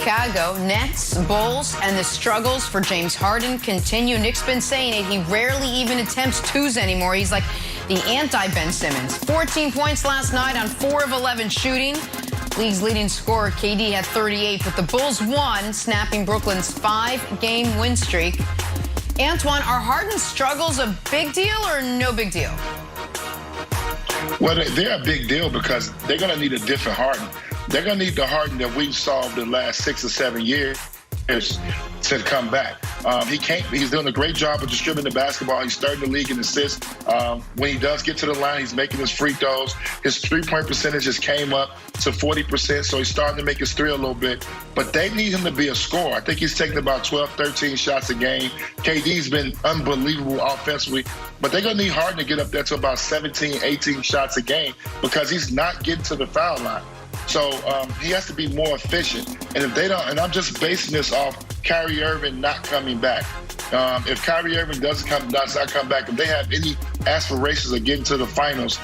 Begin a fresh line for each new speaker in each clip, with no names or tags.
Chicago. Nets, Bulls, and the struggles for James Harden continue. Nick's been saying it. He rarely even attempts twos anymore. He's like the anti-Ben Simmons. 14 points last night on 4 of 11 shooting. League's leading scorer, KD, had 38, but the Bulls won, snapping Brooklyn's 5-game win streak. Antoine, are Harden's struggles a big deal or no big deal?
Well, they're a big deal because they're going to need a different Harden. They're going to need the Harden that we've saw the last 6 or 7 years to come back. He's doing a great job of distributing the basketball. He's starting the league in assists. When he does get to the line, he's making his free throws. His three-point percentage just came up to 40%, so he's starting to make his three a little bit. But they need him to be a scorer. I think he's taking about 12, 13 shots a game. KD's been unbelievable offensively, but they're going to need Harden to get up there to about 17, 18 shots a game because he's not getting to the foul line. So he has to be more efficient. And if they don't, and I'm just basing this off Kyrie Irving not coming back. If Kyrie Irving does not come back, if they have any aspirations of getting to the finals,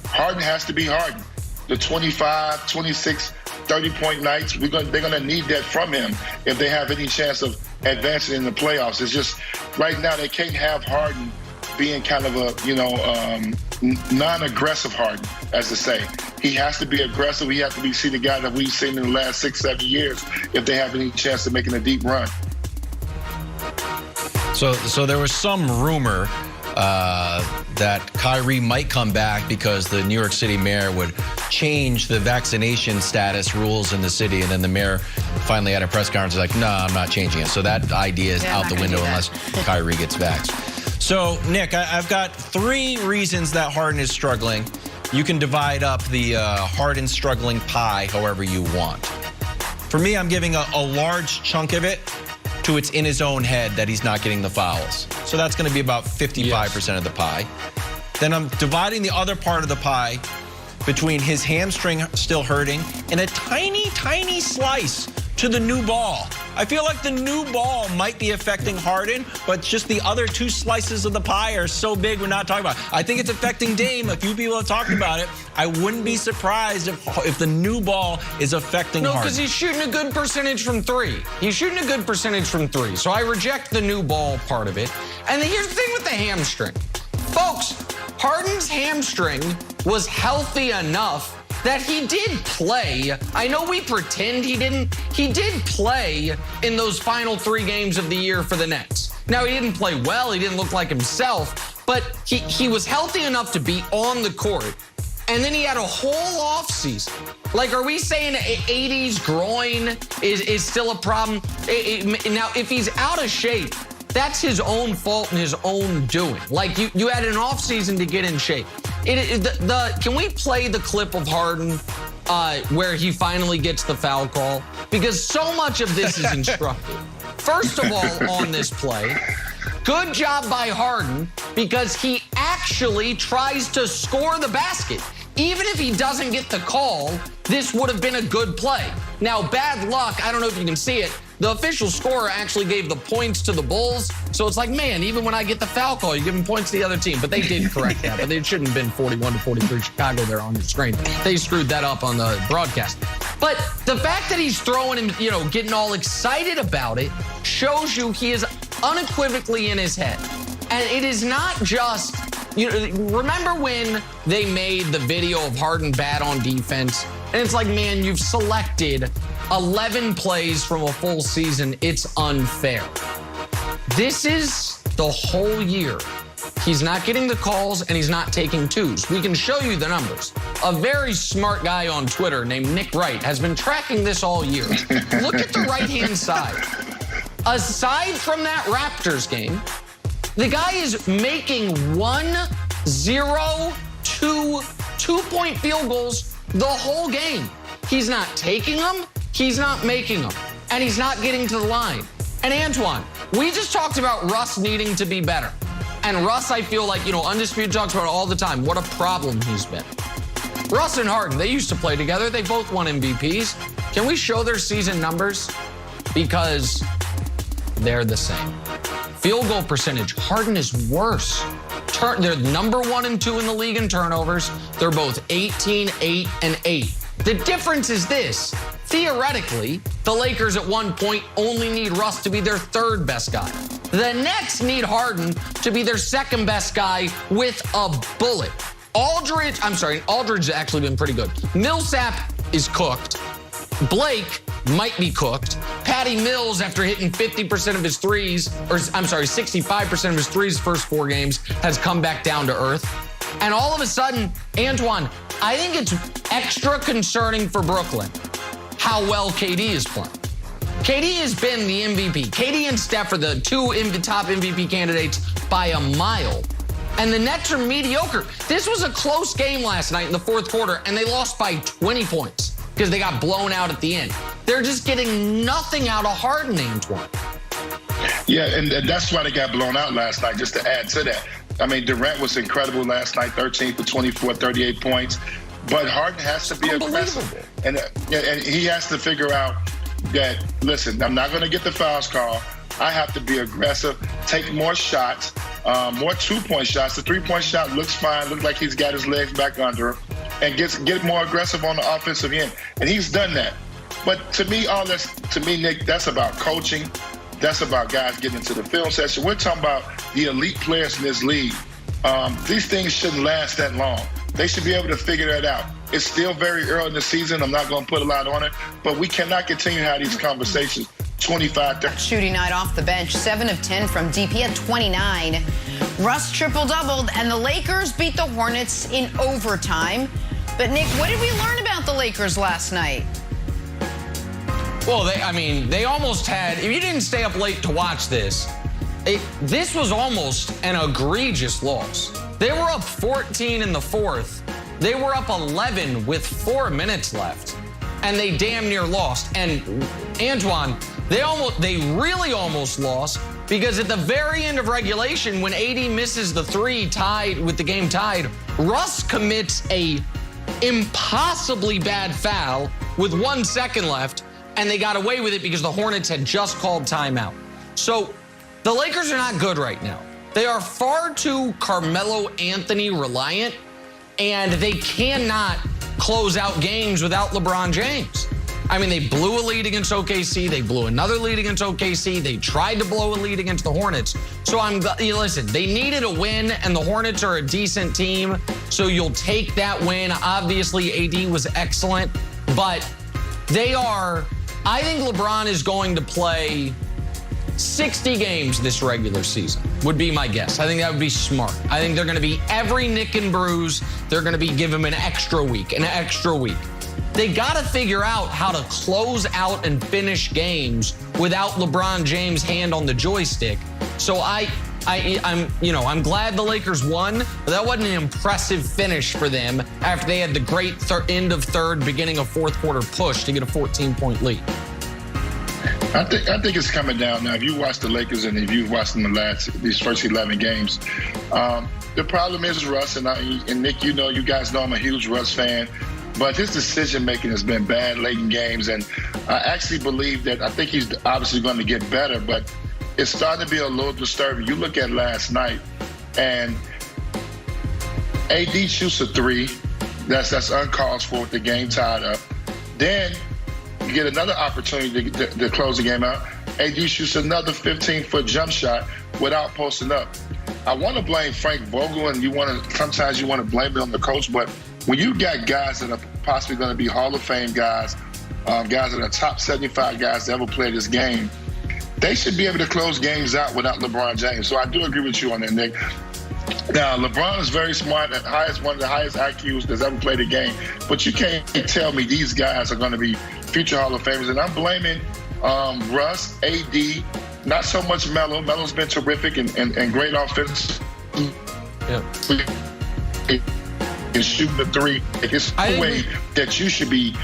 Harden has to be Harden. The 25, 26, 30-point nights, they're going to need that from him if they have any chance of advancing in the playoffs. It's just right now they can't have Harden being kind of a, non-aggressive Harden, as to say. He has to be aggressive. He has to see the guy that we've seen in the last 6, 7 years if they have any chance of making a deep run.
So there was some rumor that Kyrie might come back because the New York City mayor would change the vaccination status rules in the city, and then the mayor finally had a press conference like, no, I'm not changing it. So that idea is out the window unless Kyrie gets vaxxed. So, Nick, I've got 3 reasons that Harden is struggling. You can divide up the Harden struggling pie however you want. For me, I'm giving a large chunk of it to it's in his own head that he's not getting the fouls. So that's going to be about 55% of the pie. Then I'm dividing the other part of the pie between his hamstring still hurting and a tiny, tiny slice to the new ball. I feel like the new ball might be affecting Harden, but just the other 2 slices of the pie are so big we're not talking about it. I think it's affecting Dame. A few people have talked about it. I wouldn't be surprised if the new ball is affecting Harden.
No, because he's shooting a good percentage from 3. He's shooting a good percentage from 3. So I reject the new ball part of it. And here's the thing with the hamstring. Folks, Harden's hamstring was healthy enough that he did play. I know we pretend he didn't. He did play in those final 3 games of the year for the Nets. Now, he didn't play well. He didn't look like himself. But he was healthy enough to be on the court. And then he had a whole offseason. Like, are we saying 80s groin is still a problem? Now, if he's out of shape, that's his own fault and his own doing. Like, you had an offseason to get in shape. Can we play the clip of Harden where he finally gets the foul call? Because so much of this is instructive. First of all, on this play, good job by Harden because he actually tries to score the basket. Even if he doesn't get the call, this would have been a good play. Now, bad luck, I don't know if you can see it, the official scorer actually gave the points to the Bulls. So it's like, man, even when I get the foul call, you're giving points to the other team. But they did correct that. But it shouldn't have been 41-43 Chicago there on the screen. They screwed that up on the broadcast. But the fact that he's throwing him, getting all excited about it shows you he is unequivocally in his head. And it is not just, remember when they made the video of Harden bad on defense? And it's like, man, you've selected 11 plays from a full season. It's unfair. This is the whole year. He's not getting the calls and he's not taking twos. We can show you the numbers. A very smart guy on Twitter named Nick Wright has been tracking this all year. Look at the right-hand side. Aside from that Raptors game, the guy is making 2-point field goals the whole game. He's not taking them. He's not making them. And he's not getting to the line. And Antoine, we just talked about Russ needing to be better. And Russ, I feel like, Undisputed talks about it all the time. What a problem he's been. Russ and Harden, they used to play together. They both won MVPs. Can we show their season numbers? Because they're the same. Field goal percentage, Harden is worse. They're number 1 and 2 in the league in turnovers. They're both 18, 8, and 8. The difference is this. theoretically, the Lakers at one point only need Russ to be their third best guy. The Nets need Harden to be their second best guy with a bullet. Aldridge has actually been pretty good. Millsap is cooked. Blake might be cooked. Patty Mills, after hitting 50% of his threes, 65% of his threes first 4 games, has come back down to earth. And all of a sudden, Antoine, I think it's extra concerning for Brooklyn how well KD is playing. KD has been the MVP. KD and Steph are the 2 top MVP candidates by a mile. And the Nets are mediocre. This was a close game last night in the 4th quarter, and they lost by 20 points because they got blown out at the end. They're just getting nothing out of Harden, Antoine.
Yeah, and that's why they got blown out last night, just to add to that. I mean, Durant was incredible last night, 13 for 24, 38 points. But Harden has to be aggressive. And he has to figure out that, listen, I'm not going to get the fouls call. I have to be aggressive, take more shots, more 2-point shots. The 3-point shot looks fine, looks like he's got his legs back under him, and get more aggressive on the offensive end. And he's done that. But to me, Nick, that's about coaching. That's about guys getting into the film session. We're talking about the elite players in this league. These things shouldn't last that long. They should be able to figure that out. It's still very early in the season. I'm not going to put a lot on it, but we cannot continue to have these conversations. 25, 30.
Shooting night off the bench, 7 of 10 from DP at 29. Russ triple-doubled, and the Lakers beat the Hornets in overtime. But, Nick, what did we learn about the Lakers last night?
Well, they almost had, if you didn't stay up late to watch this, this was almost an egregious loss. They were up 14 in the 4th. They were up 11 with 4 minutes left, and they damn near lost. And Antoine, they really almost lost because at the very end of regulation, when AD misses the 3 tied with the game tied, Russ commits a impossibly bad foul with 1 second left, and they got away with it because the Hornets had just called timeout. So the Lakers are not good right now. They are far too Carmelo Anthony reliant, and they cannot close out games without LeBron James. I mean, they blew a lead against OKC. They blew another lead against OKC. They tried to blow a lead against the Hornets. So listen, they needed a win, and the Hornets are a decent team, so you'll take that win. Obviously, AD was excellent, but I think LeBron is going to play 60 games this regular season, would be my guess. I think that would be smart. I think they're going to be every nick and bruise. They're going to give him an extra week. They got to figure out how to close out and finish games without LeBron James' hand on the joystick. So I'm glad the Lakers won, but that wasn't an impressive finish for them after they had the great end of 3rd, beginning of 4th quarter push to get a 14-point lead.
I think it's coming down now. If you watch the Lakers and if you've watched them these first 11 games, the problem is Russ, and Nick, you guys know I'm a huge Russ fan, but his decision-making has been bad late in games, and I actually believe that I think he's obviously going to get better, but it's starting to be a little disturbing. You look at last night, and AD shoots a 3. That's uncalled for with the game tied up. Then you get another opportunity to close the game out. AD shoots another 15-foot jump shot without posting up. I want to blame Frank Vogel, and sometimes you want to blame it on the coach, but when you got guys that are possibly going to be Hall of Fame guys that are top 75 guys that ever played this game, they should be able to close games out without LeBron James. So I do agree with you on that, Nick. Now, LeBron is very smart, one of the highest IQs that's ever played a game. But you can't tell me these guys are going to be future Hall of Famers. And I'm blaming Russ, AD, not so much Melo. Melo's been terrific and great offense.
Yeah.
And shooting the 3. It's the way that you should be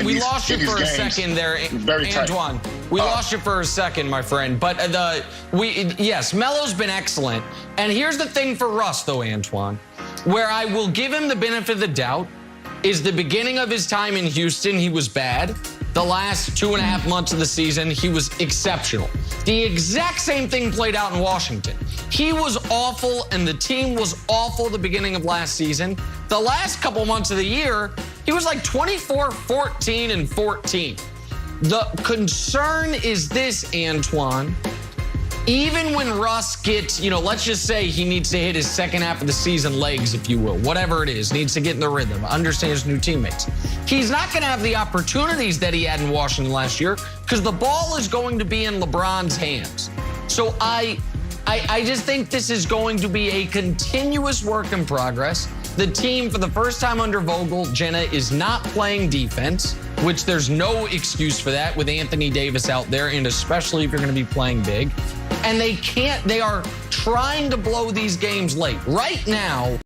we lost you for a second there, Antoine. We lost you for a second, my friend. But yes, Melo's been excellent. And here's the thing for Russ, though, Antoine, where I will give him the benefit of the doubt is the beginning of his time in Houston, he was bad. The last 2.5 months of the season, he was exceptional. The exact same thing played out in Washington. He was awful, and the team was awful at the beginning of last season. The last couple months of the year, He was like 24, 14, and 14. The concern is this, Antoine. Even when Russ gets, let's just say he needs to hit his second half of the season legs, if you will, whatever it is, needs to get in the rhythm, understand his new teammates. He's not going to have the opportunities that he had in Washington last year because the ball is going to be in LeBron's hands. So I just think this is going to be a continuous work in progress. The team, for the first time under Vogel, Jenna, is not playing defense, which there's no excuse for that with Anthony Davis out there, and especially if you're going to be playing big. And they are trying to blow these games late. Right now,